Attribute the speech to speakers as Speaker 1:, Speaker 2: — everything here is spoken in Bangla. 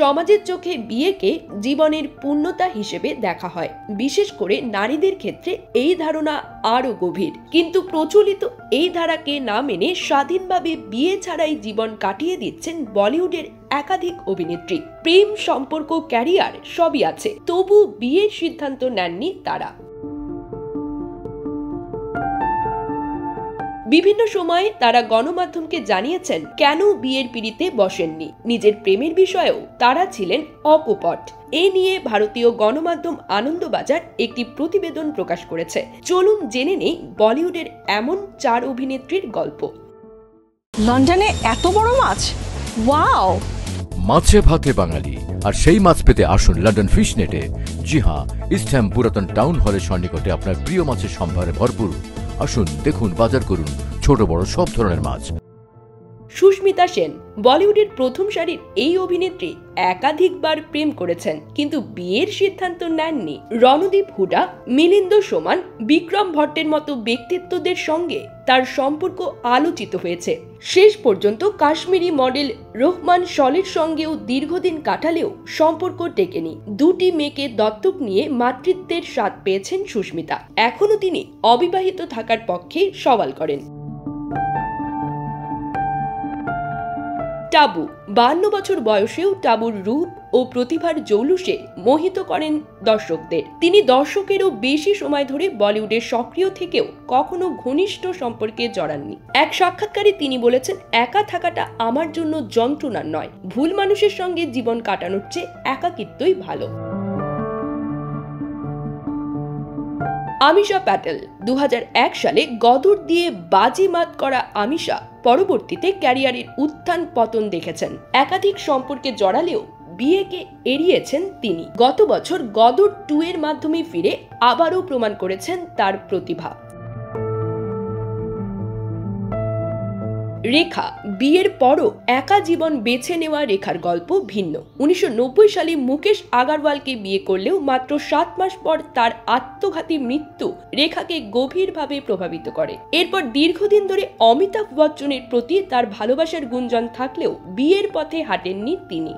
Speaker 1: সমাজের চোখে বিয়েকে জীবনের পূর্ণতা হিসেবে দেখা হয়। বিশেষ করে নারীদের ক্ষেত্রে এই ধারণা আরো গভীর। কিন্তু প্রচলিত এই ধারাকে না মেনে স্বাধীনভাবে বিয়ে ছাড়াই জীবন কাটিয়ে দিচ্ছেন বলিউডের একাধিক অভিনেত্রী। প্রেম, সম্পর্ক, ক্যারিয়ার সবই আছে, তবু বিয়ের সিদ্ধান্ত নেননি তারা। বিভিন্ন সময়ে তারা গণমাধ্যমকে জানিয়েছেন কেন বিয়ের পিঁড়িতে বসেননি। নিজের প্রেমের বিষয়েও তারা ছিলেন অকপট। এ নিয়ে ভারতীয় গণমাধ্যম আনন্দবাজার একটি প্রতিবেদন প্রকাশ করেছে। চলুন জেনে নেই বলিউডের এমন 4 অভিনেত্রীর গল্প।
Speaker 2: লন্ডনে এত বড় মাছ, ওয়াও!
Speaker 3: মাছে ভাতে বাঙালি, আর সেই মাছ পেতে আসুন লন্ডন ফিশ নেটে। জি হ্যাঁ, ইস্টহ্যাম পুরাতন টাউন হলের সন্নিকটে আপনার প্রিয় মাছের সম্ভারে ভরপুর। আসুন, দেখুন, বাজার করুন ছোট বড় সব ধরনের মাছ।
Speaker 1: সুস্মিতা সেন বলিউডের প্রথম সারির এই অভিনেত্রী একাধিকবার প্রেম করেছেন, কিন্তু বিয়ের সিদ্ধান্ত নেননি। রণদীপ হুডা, মিলিন্দ সোমান, বিক্রম ভট্টের মতো ব্যক্তিত্বদের সঙ্গে তার সম্পর্ক আলোচিত হয়েছে। শেষ পর্যন্ত কাশ্মীরি মডেল রহমান শলের সঙ্গেও দীর্ঘদিন কাটালেও সম্পর্ক টেকেনি। 2টি মেয়েকে দত্তক নিয়ে মাতৃত্বের স্বাদ পেয়েছেন সুস্মিতা। এখনো তিনি অবিবাহিত থাকার পক্ষে সওয়াল করেন। টাবু 52 বছর বয়সেও টাবুর রূপ ও প্রতিভার জৌলুসে মোহিত করেন দর্শকদের। তিনি দর্শকেরও বেশি সময় ধরে বলিউডে সক্রিয় থেকেও কখনো ঘনিষ্ঠ সম্পর্কে জড়াননি। এক সাক্ষাৎকারে তিনি বলেছেন, একা থাকাটা আমার জন্য যন্ত্রণার নয়, ভুল মানুষের সঙ্গে জীবন কাটানোর চেয়ে একাকিত্বই ভালো। আমিশা প্যাটেল 2001 সালে গদর দিয়ে বাজিমাত করা আমিশা পরবর্তীতে ক্যারিয়ারের উত্থান পতন দেখেছেন। একাধিক সম্পর্কে জড়ালেও বিয়েকে এড়িয়েছেন তিনি। গত বছর গদর 2 এর মাধ্যমে ফিরে আবারও প্রমাণ করেছেন তার প্রতিভা। রেখা বিয়ের পরও একা জীবন বেছে নেওয়া রেখার গল্প ভিন্ন। 1990 সালে মুকেশ আগারওয়ালকে বিয়ে করলেও মাত্র 7 মাস পর তার আত্মঘাতী মৃত্যু রেখাকে গভীরভাবে প্রভাবিত করে। এরপর দীর্ঘদিন ধরে অমিতাভ বচ্চনের প্রতি তার ভালোবাসার গুঞ্জন থাকলেও বিয়ের পথে হাঁটেননি তিনি।